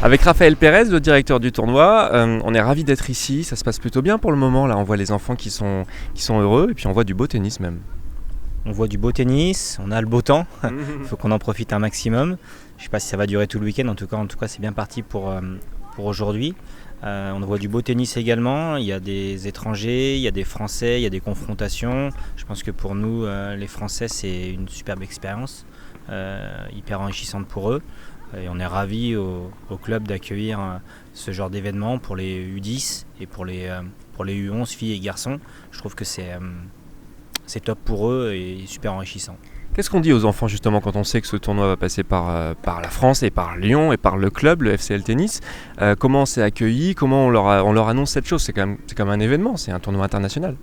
Avec Raphaël Pérez, le directeur du tournoi, on est ravis d'être ici, ça se passe plutôt bien pour le moment, là on voit les enfants qui sont heureux et puis on voit du beau tennis même. On voit du beau tennis, on a le beau temps, il faut qu'on en profite un maximum. Je ne sais pas si ça va durer tout le week-end, en tout cas c'est bien parti pour aujourd'hui. On voit du beau tennis également, il y a des étrangers, il y a des Français, il y a des confrontations. Je pense que pour nous, les Français, c'est une superbe expérience, hyper enrichissante pour eux. Et on est ravis au club d'accueillir ce genre d'événement pour les U10 et pour les U11, filles et garçons. Je trouve que c'est top pour eux et super enrichissant. Qu'est-ce qu'on dit aux enfants justement quand on sait que ce tournoi va passer par la France et par Lyon et par le club, le FCL Tennis? Comment c'est accueilli? Comment on leur annonce cette chose? C'est quand même un événement, c'est un tournoi international.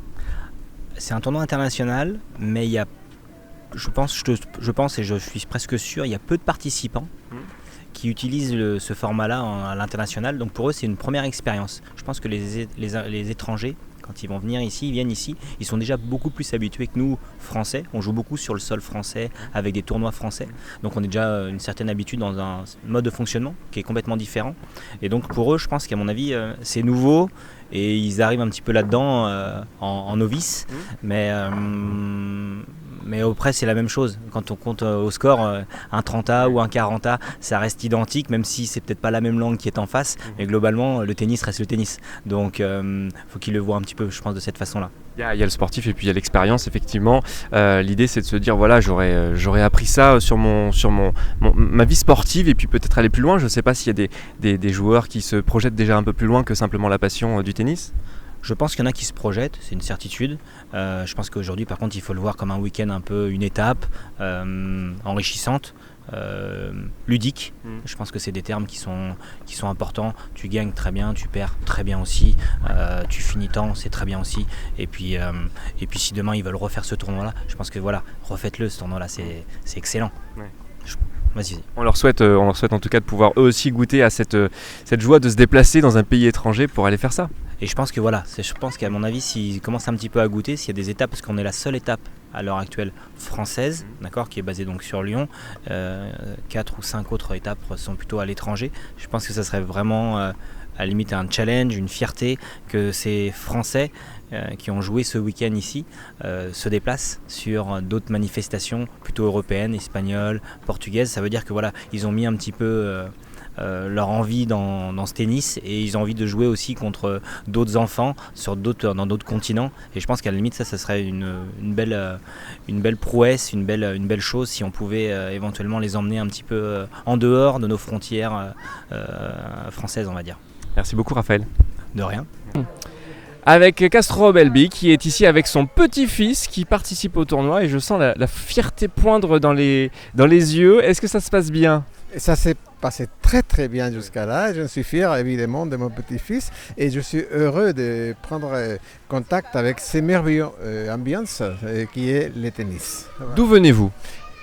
C'est un tournoi international, mais il y a, je pense et je suis presque sûr, il y a peu de participants qui utilisent ce format-là à l'international. Donc pour eux, c'est une première expérience. Je pense que les étrangers, quand ils vont venir ici, ils viennent ici, ils sont déjà beaucoup plus habitués que nous, Français. On joue beaucoup sur le sol français, avec des tournois français. Donc on a déjà une certaine habitude dans un mode de fonctionnement qui est complètement différent. Et donc pour eux, je pense qu'à mon avis, c'est nouveau et ils arrivent un petit peu là-dedans en novice. Mais après, c'est la même chose. Quand on compte au score, un 30A ou un 40A, ça reste identique, même si c'est peut-être pas la même langue qui est en face. Mais globalement, le tennis reste le tennis. Donc, faut qu'ils le voient un petit peu, je pense, de cette façon-là. Il y a le sportif et puis il y a l'expérience, effectivement. L'idée, c'est de se dire, voilà, j'aurais appris ça sur ma vie sportive et puis peut-être aller plus loin. Je ne sais pas s'il y a des joueurs qui se projettent déjà un peu plus loin que simplement la passion du tennis. Je pense qu'il y en a qui se projettent, c'est une certitude. Je pense qu'aujourd'hui, par contre, il faut le voir comme un week-end un peu une étape enrichissante, ludique. Je pense que c'est des termes qui sont importants. Tu gagnes très bien, tu perds très bien aussi. Tu finis temps, c'est très bien aussi. Et puis si demain ils veulent refaire ce tournoi-là, je pense que voilà, refaites-le ce tournoi-là, c'est excellent. Ouais. Vas-y. On leur souhaite en tout cas de pouvoir eux aussi goûter à cette joie de se déplacer dans un pays étranger pour aller faire ça. Et je pense qu'à mon avis, s'ils commencent un petit peu à goûter, s'il y a des étapes, parce qu'on est la seule étape à l'heure actuelle française, d'accord, qui est basée donc sur Lyon, 4 ou 5 autres étapes sont plutôt à l'étranger. Je pense que ça serait vraiment à la limite un challenge, une fierté que ces Français qui ont joué ce week-end ici se déplacent sur d'autres manifestations plutôt européennes, espagnoles, portugaises. Ça veut dire que voilà, ils ont mis un petit peu leur envie dans ce tennis et ils ont envie de jouer aussi contre d'autres enfants dans d'autres continents. Et je pense qu'à la limite ça serait une belle prouesse, une belle chose si on pouvait éventuellement les emmener un petit peu en dehors de nos frontières françaises, on va dire. Merci beaucoup Raphaël. De rien. Avec Castro Belbi qui est ici avec son petit-fils qui participe au tournoi et je sens la fierté poindre dans les yeux. Est-ce que ça se passe bien? Ça s'est passé très très bien jusqu'à là. Je suis fier évidemment de mon petit-fils et je suis heureux de prendre contact avec ces merveilleuses ambiances qui est le tennis. Voilà. D'où venez-vous?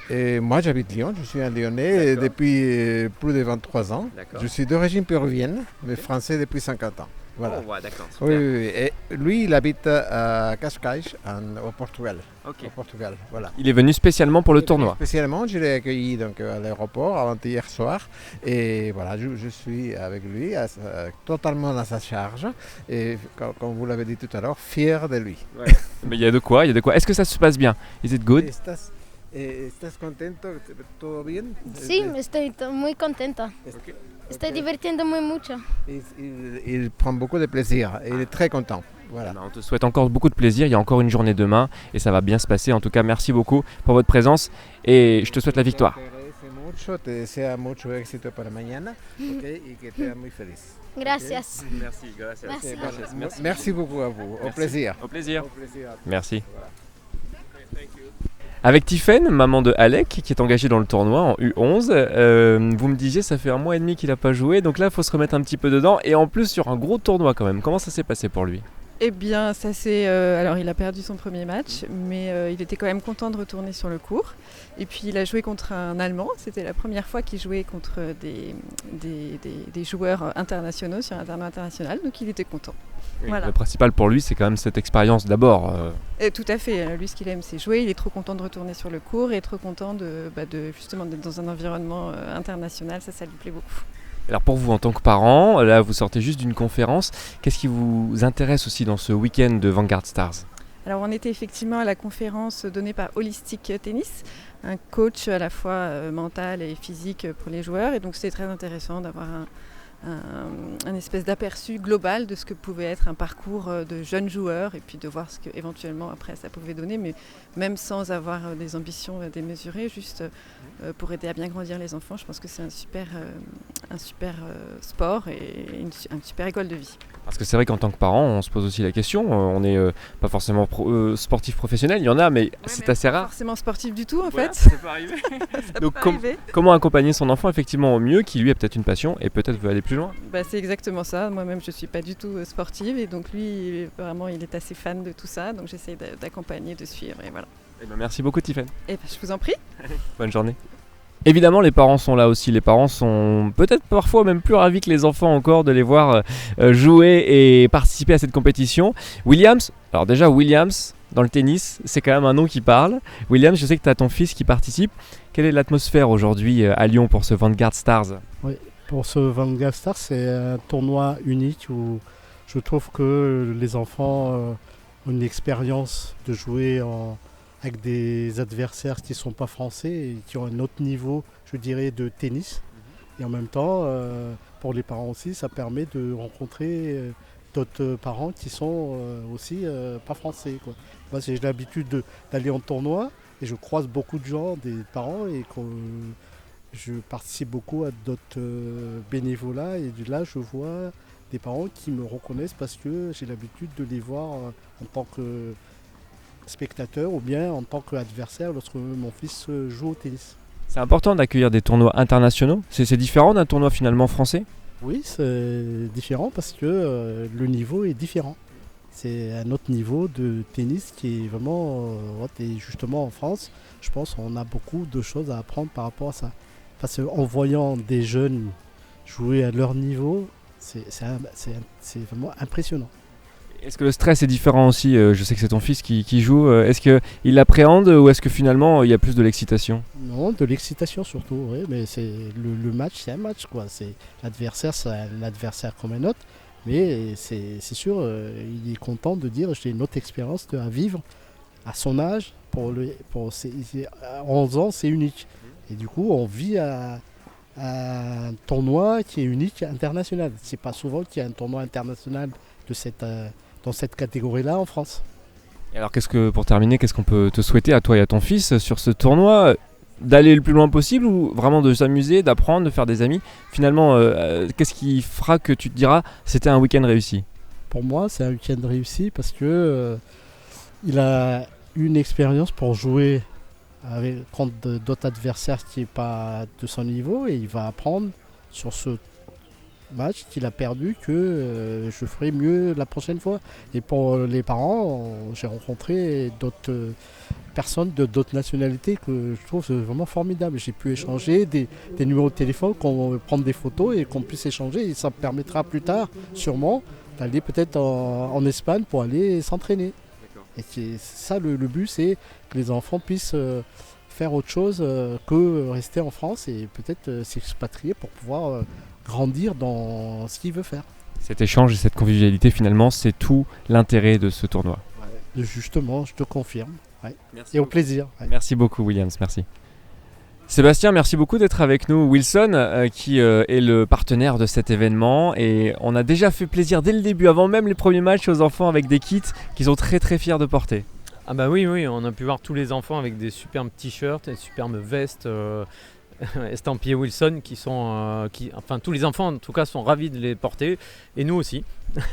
Et moi j'habite Lyon, je suis un Lyonnais depuis plus de 23 ans. D'accord. Je suis d'origine péruvienne, mais français depuis 50 ans. Voilà. Oh, ouais, d'accord. Oui. Et lui, il habite à Cascais, au Portugal. Okay. Au Portugal, voilà. Il est venu spécialement pour le tournoi. Spécialement, je l'ai accueilli donc, à l'aéroport avant-hier soir. Et voilà, je suis avec lui totalement à sa charge. Et comme vous l'avez dit tout à l'heure, fier de lui. Ouais. Mais il y a de quoi. Est-ce que ça se passe bien? Is it good? ¿Estás contento? ¿Todo bien? Sí, estoy muy contenta. Okay. Estoy divirtiéndome mucho. Il prend beaucoup de plaisir et il est très content. Voilà. On te souhaite encore beaucoup de plaisir, il y a encore une journée demain et ça va bien se passer. En tout cas, merci beaucoup pour votre présence et je te souhaite la victoire. Te deseo mucho éxito para mañana y que te muy feliz. Gracias. Merci beaucoup à vous. Au plaisir. Au plaisir. Merci. Voilà. Avec Tiffaine, maman de Alec, qui est engagée dans le tournoi en U11, vous me disiez ça fait 1 mois et demi qu'il n'a pas joué, donc là il faut se remettre un petit peu dedans, et en plus sur un gros tournoi quand même. Comment ça s'est passé pour lui? Eh bien, ça c'est. Alors, il a perdu son premier match, mais il était quand même content de retourner sur le court. Et puis, il a joué contre un Allemand. C'était la première fois qu'il jouait contre des joueurs internationaux sur un tournoi international. Donc, il était content. Oui, voilà. Le principal pour lui, c'est quand même cette expérience d'abord. Tout à fait. Lui, ce qu'il aime, c'est jouer. Il est trop content de retourner sur le court et trop content de justement d'être dans un environnement international. Ça lui plaît beaucoup. Alors pour vous en tant que parent, là vous sortez juste d'une conférence, qu'est-ce qui vous intéresse aussi dans ce week-end de Vanguard Stars? Alors on était effectivement à la conférence donnée par Holistic Tennis, un coach à la fois mental et physique pour les joueurs, et donc c'était très intéressant d'avoir un espèce d'aperçu global de ce que pouvait être un parcours de jeunes joueurs, et puis de voir ce que éventuellement après ça pouvait donner, mais même sans avoir des ambitions démesurées, juste pour aider à bien grandir les enfants. Je pense que c'est un super sport et une super école de vie. Parce que c'est vrai qu'en tant que parent, on se pose aussi la question, on n'est pas forcément sportif professionnel, il y en a, mais c'est assez pas rare. Forcément sportif du tout en Voilà, fait. ça peut arriver. Ça Donc peut arriver. comment accompagner son enfant effectivement au mieux, qui lui a peut-être une passion et peut-être veut aller plus loin? C'est exactement ça. Moi-même, je ne suis pas du tout sportive, et donc lui, vraiment, il est assez fan de tout ça. Donc j'essaie d'accompagner, de suivre, et voilà. Eh ben, merci beaucoup Tiffany. Et je vous en prie. Bonne journée. Évidemment, les parents sont là aussi. Les parents sont peut-être parfois même plus ravis que les enfants encore de les voir jouer et participer à cette compétition. Williams, alors déjà Williams, dans le tennis, c'est quand même un nom qui parle. Williams, je sais que tu as ton fils qui participe. Quelle est l'atmosphère aujourd'hui à Lyon pour ce Vanguard Stars? Oui, pour ce Vanguard Stars, c'est un tournoi unique où je trouve que les enfants ont une expérience de jouer avec des adversaires qui ne sont pas français et qui ont un autre niveau, je dirais, de tennis. Et en même temps, pour les parents aussi, ça permet de rencontrer d'autres parents qui sont aussi pas français, quoi. Moi, j'ai l'habitude d'aller en tournoi et je croise beaucoup de gens, des parents, et je participe beaucoup à d'autres bénévolats, et là, je vois des parents qui me reconnaissent parce que j'ai l'habitude de les voir en tant que spectateur ou bien en tant qu'adversaire lorsque mon fils joue au tennis. C'est important d'accueillir des tournois internationaux. C'est différent d'un tournoi finalement français? Oui, c'est différent parce que le niveau est différent. C'est un autre niveau de tennis qui est vraiment... et justement en France, je pense qu'on a beaucoup de choses à apprendre par rapport à ça. Parce qu'en voyant des jeunes jouer à leur niveau, c'est vraiment impressionnant. Est-ce que le stress est différent aussi? Je sais que c'est ton fils qui joue. Est-ce qu'il l'appréhende ou est-ce que finalement il y a plus de l'excitation? Non, de l'excitation surtout, oui, mais le match, c'est un match, quoi. L'adversaire, c'est un adversaire comme un autre, mais c'est sûr, il est content de dire j'ai une autre expérience à vivre à son âge. Pour 11 ans, c'est unique. Et du coup, on vit à un tournoi qui est unique international. C'est pas souvent qu'il y a un tournoi international dans cette catégorie-là en France. Et alors pour terminer, qu'est-ce qu'on peut te souhaiter à toi et à ton fils sur ce tournoi? D'aller le plus loin possible ou vraiment de s'amuser, d'apprendre, de faire des amis? Finalement, qu'est-ce qui fera que tu te diras c'était un week-end réussi? Pour moi, c'est un week-end réussi parce que il a une expérience pour jouer contre d'autres adversaires qui n'est pas de son niveau, et il va apprendre sur ce match qu'il a perdu que je ferai mieux la prochaine fois. Et pour les parents, j'ai rencontré d'autres personnes de d'autres nationalités que je trouve vraiment formidable. J'ai pu échanger des numéros de téléphone, qu'on prendre des photos et qu'on puisse échanger, et ça me permettra plus tard sûrement d'aller peut-être en Espagne pour aller s'entraîner. Et c'est ça le but, c'est que les enfants puissent faire autre chose que rester en France et peut-être s'expatrier pour pouvoir grandir dans ce qu'il veut faire. Cet échange et cette convivialité, finalement, c'est tout l'intérêt de ce tournoi. Ouais, justement, je te confirme. Ouais. Merci et au beaucoup. plaisir. Ouais. Merci beaucoup, Williams. Merci. Sébastien, merci beaucoup d'être avec nous. Wilson, qui est le partenaire de cet événement, et on a déjà fait plaisir dès le début, avant même les premiers matchs, aux enfants avec des kits qu'ils sont très très fiers de porter. Ah bah oui, on a pu voir tous les enfants avec des superbes t-shirts et superbes vestes estampillées Wilson enfin tous les enfants en tout cas sont ravis de les porter, et nous aussi.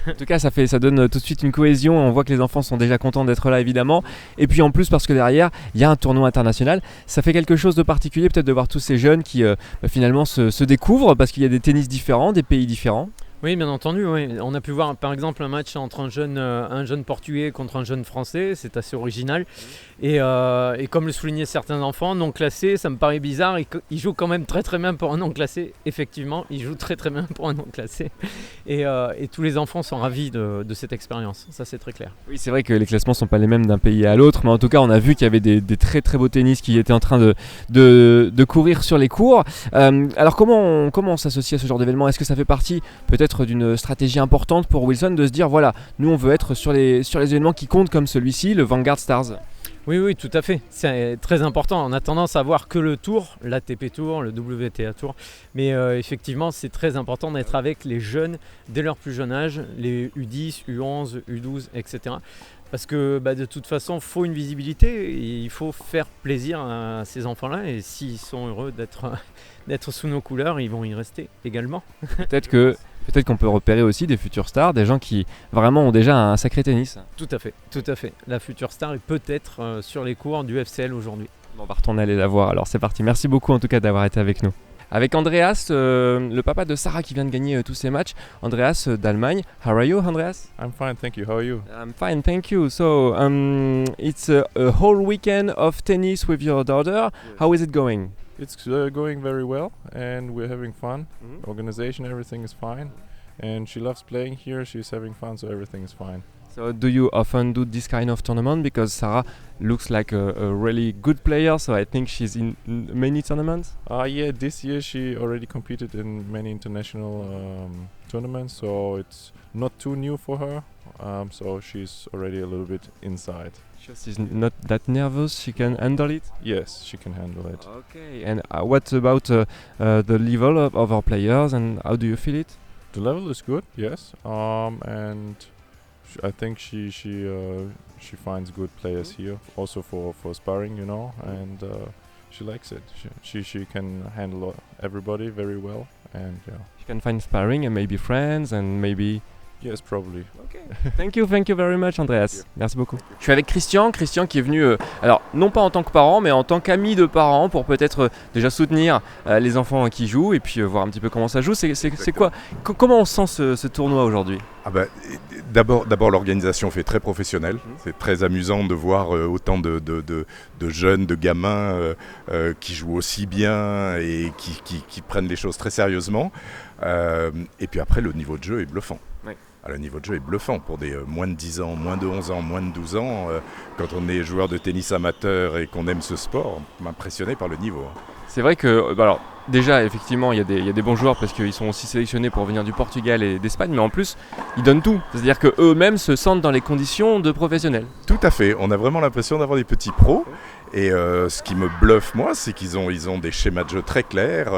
En tout cas, ça donne tout de suite une cohésion. On voit que les enfants sont déjà contents d'être là, évidemment. Et puis en plus, parce que derrière, il y a un tournoi international, ça fait quelque chose de particulier peut-être de voir tous ces jeunes qui finalement se découvrent, parce qu'il y a des tennis différents, des pays différents. Oui, bien entendu. Oui. On a pu voir par exemple un match entre un jeune portugais contre un jeune français, c'est assez original. Et comme le soulignaient certains enfants, non classés, ça me paraît bizarre. Il joue quand même très très bien pour un non classé. Effectivement, il joue très très bien pour un non classé. Et tous les enfants sont ravis de cette expérience. Ça, c'est très clair. Oui, c'est vrai que les classements sont pas les mêmes d'un pays à l'autre, mais en tout cas, on a vu qu'il y avait des très très beaux tennis qui étaient en train de courir sur les cours. Alors comment on s'associe à ce genre d'événement? Est-ce que ça fait partie peut-être d'une stratégie importante pour Wilson de se dire voilà, nous on veut être sur les événements qui comptent comme celui-ci, le Vanguard Stars? Oui, tout à fait. C'est très important. On a tendance à voir que le Tour, l'ATP Tour, le WTA Tour. Mais effectivement, c'est très important d'être avec les jeunes dès leur plus jeune âge, les U10, U11, U12, etc. Parce que de toute façon, il faut une visibilité et il faut faire plaisir à ces enfants-là. Et s'ils sont heureux d'être sous nos couleurs, ils vont y rester également. Peut-être qu'on peut repérer aussi des futures stars, des gens qui vraiment ont déjà un sacré tennis. Tout à fait. La future star est peut-être sur les cours du FCL aujourd'hui. On va retourner aller la voir, alors c'est parti. Merci beaucoup en tout cas d'avoir été avec nous. Avec Andreas, le papa de Sarah qui vient de gagner tous ses matchs. Andreas d'Allemagne. How are you, Andreas? I'm fine, thank you. How are you? I'm fine, thank you. So, it's a whole weekend of tennis with your daughter. How is it going? It's going very well, and we're having fun. Organization, everything is fine, and she loves playing here. She's having fun, so everything is fine. So, do you often do this kind of tournament? Because Sarah looks like a really good player, so I think she's in many tournaments. Yeah, this year she already competed in many international tournaments, so it's not too new for her. So she's already a little bit inside. She's not that nervous, she can handle it? Yes, she can handle it. Okay, and what about the level of our players and how do you feel it? The level is good, yes, and I think she finds good players here, also for sparring, and she likes it. She can handle everybody very well, and yeah. She can find sparring and maybe friends and maybe... Yes, probably. Okay. Thank you very much, Andreas. Merci beaucoup. Je suis avec Christian qui est venu, alors non pas en tant que parent, mais en tant qu'ami de parents pour peut-être déjà soutenir les enfants qui jouent et puis voir un petit peu comment ça joue. C'est quoi? Comment on sent ce tournoi aujourd'hui? D'abord, l'organisation fait très professionnelle. C'est très amusant de voir autant de jeunes, de gamins qui jouent aussi bien et qui prennent les choses très sérieusement. Et puis après, le niveau de jeu est bluffant. Oui. Le niveau de jeu est bluffant pour des moins de 10 ans, moins de 11 ans, moins de 12 ans. Quand on est joueur de tennis amateur et qu'on aime ce sport, on est impressionné par le niveau. C'est vrai que, alors déjà effectivement il y a des bons joueurs parce qu'ils sont aussi sélectionnés pour venir du Portugal et d'Espagne, mais en plus ils donnent tout, c'est-à-dire qu'eux-mêmes se sentent dans les conditions de professionnels. Tout à fait, on a vraiment l'impression d'avoir des petits pros. Et ce qui me bluffe moi, c'est qu'ils ont des schémas de jeu très clairs,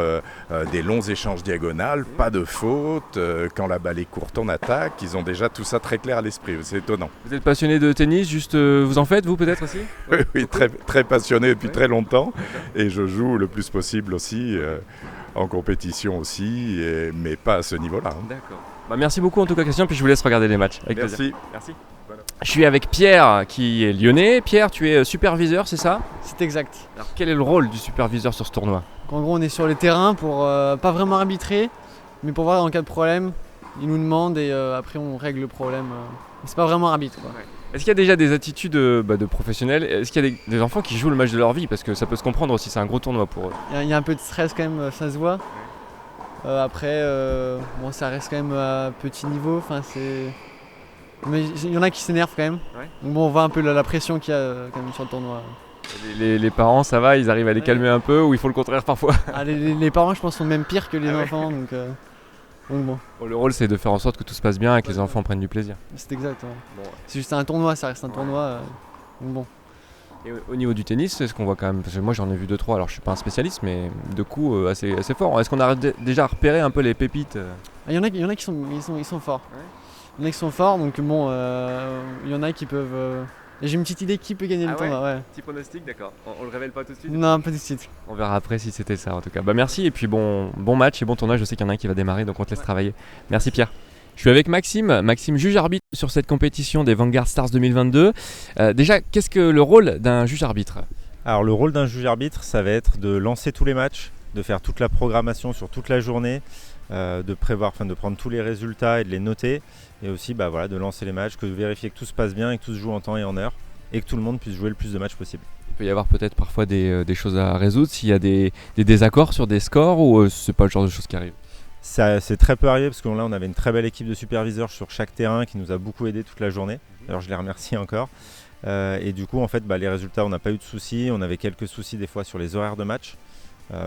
des longs échanges diagonales, pas de faute, quand la balle est courte on attaque, ils ont déjà tout ça très clair à l'esprit, c'est étonnant. Vous êtes passionné de tennis, juste vous en faites vous peut-être aussi? Oui, très, très passionné depuis très longtemps, et je joue le plus possible aussi, en compétition aussi, mais pas à ce niveau-là. D'accord. Merci beaucoup en tout cas Christian, puis je vous laisse regarder les matchs. Avec Merci. Plaisir. Merci. Je suis avec Pierre qui est lyonnais. Pierre, tu es superviseur, c'est ça? C'est exact. Alors quel est le rôle du superviseur sur ce tournoi? En gros, on est sur le terrain pour pas vraiment arbitrer, mais pour voir en cas de problème, ils nous demandent et après on règle le problème. C'est pas vraiment arbitre, quoi. Ouais. Est-ce qu'il y a déjà des attitudes de professionnels? Est-ce qu'il y a des enfants qui jouent le match de leur vie? Parce que ça peut se comprendre aussi, c'est un gros tournoi pour eux. Il y a un peu de stress quand même, ça se voit. Après, ça reste quand même à petit niveau. Mais il y en a qui s'énervent quand même. Ouais. Donc on voit un peu la pression qu'il y a quand même sur le tournoi. Les parents, ça va, ils arrivent à les calmer un peu ou il faut le contraire parfois? Les parents, je pense, sont même pires que les enfants. Donc bon. Le rôle, c'est de faire en sorte que tout se passe bien et que les enfants prennent du plaisir. C'est exact. Ouais. C'est juste un tournoi, ça reste un tournoi. Donc bon. Et au niveau du tennis, c'est ce qu'on voit quand même, parce que moi j'en ai vu 2-3, alors je suis pas un spécialiste, mais de coups assez forts. Est-ce qu'on a déjà repéré un peu les pépites? Il y en a qui sont forts. Ouais. Il y en a qui sont forts, donc bon, il y en a qui peuvent... J'ai une petite idée qui peut gagner le tournoi. Ouais. Petit pronostic, d'accord. On le révèle pas tout de suite? Non, pas tout de suite. On verra après si c'était ça en tout cas. Merci et puis bon match et bon tournoi, je sais qu'il y en a un qui va démarrer, donc on te laisse travailler. Merci Pierre. Je suis avec Maxime juge arbitre sur cette compétition des Vanguard Stars 2022. Déjà, qu'est-ce que le rôle d'un juge arbitre? Alors le rôle d'un juge arbitre, ça va être de lancer tous les matchs, de faire toute la programmation sur toute la journée, de prévoir, de prendre tous les résultats et de les noter, et aussi de lancer les matchs, de vérifier que tout se passe bien et que tout se joue en temps et en heure, et que tout le monde puisse jouer le plus de matchs possible. Il peut y avoir peut-être parfois des choses à résoudre s'il y a des désaccords sur des scores, ou c'est pas le genre de choses qui arrivent? Ça, c'est très peu arrivé parce que là on avait une très belle équipe de superviseurs sur chaque terrain qui nous a beaucoup aidé toute la journée. Alors je les remercie encore. Et du coup en fait les résultats, on n'a pas eu de soucis. On avait quelques soucis des fois sur les horaires de match,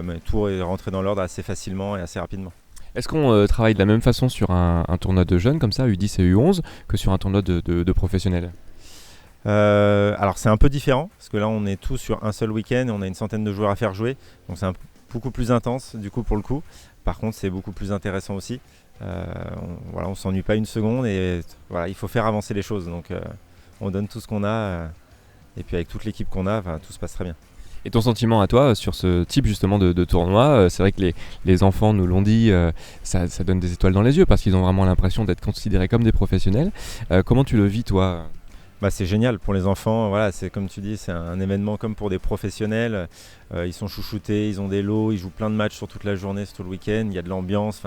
mais tout est rentré dans l'ordre assez facilement et assez rapidement. Est-ce qu'on travaille de la même façon sur un tournoi de jeunes comme ça, U10 et U11, que sur un tournoi de professionnels? Alors c'est un peu différent parce que là on est tous sur un seul week-end et on a une centaine de joueurs à faire jouer, donc c'est beaucoup plus intense du coup pour le coup. Par contre c'est beaucoup plus intéressant aussi. On s'ennuie pas une seconde et il faut faire avancer les choses, donc on donne tout ce qu'on a et puis avec toute l'équipe qu'on a, tout se passe très bien. Et ton sentiment à toi sur ce type justement de tournoi? C'est vrai que les enfants nous l'ont dit, ça donne des étoiles dans les yeux parce qu'ils ont vraiment l'impression d'être considérés comme des professionnels. Comment tu le vis toi? C'est génial pour les enfants, c'est comme tu dis, c'est un événement comme pour des professionnels. Ils sont chouchoutés, ils ont des lots, ils jouent plein de matchs sur toute la journée, sur tout le week-end, il y a de l'ambiance,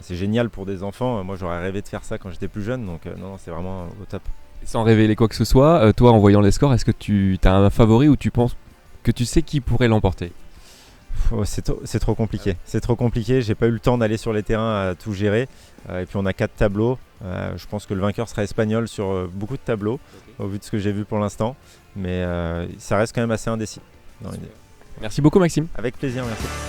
c'est génial pour des enfants. Moi j'aurais rêvé de faire ça quand j'étais plus jeune, donc non, c'est vraiment au top. Sans révéler quoi que ce soit, toi en voyant les scores, est-ce que tu as un favori ou tu penses que tu sais qui pourrait l'emporter? C'est trop compliqué. C'est trop compliqué. J'ai pas eu le temps d'aller sur les terrains à tout gérer. Et puis on a 4 tableaux. Je pense que le vainqueur sera espagnol sur beaucoup de tableaux, au vu de ce que j'ai vu pour l'instant. Mais ça reste quand même assez indécis dans l'idée. Merci beaucoup Maxime. Avec plaisir, merci.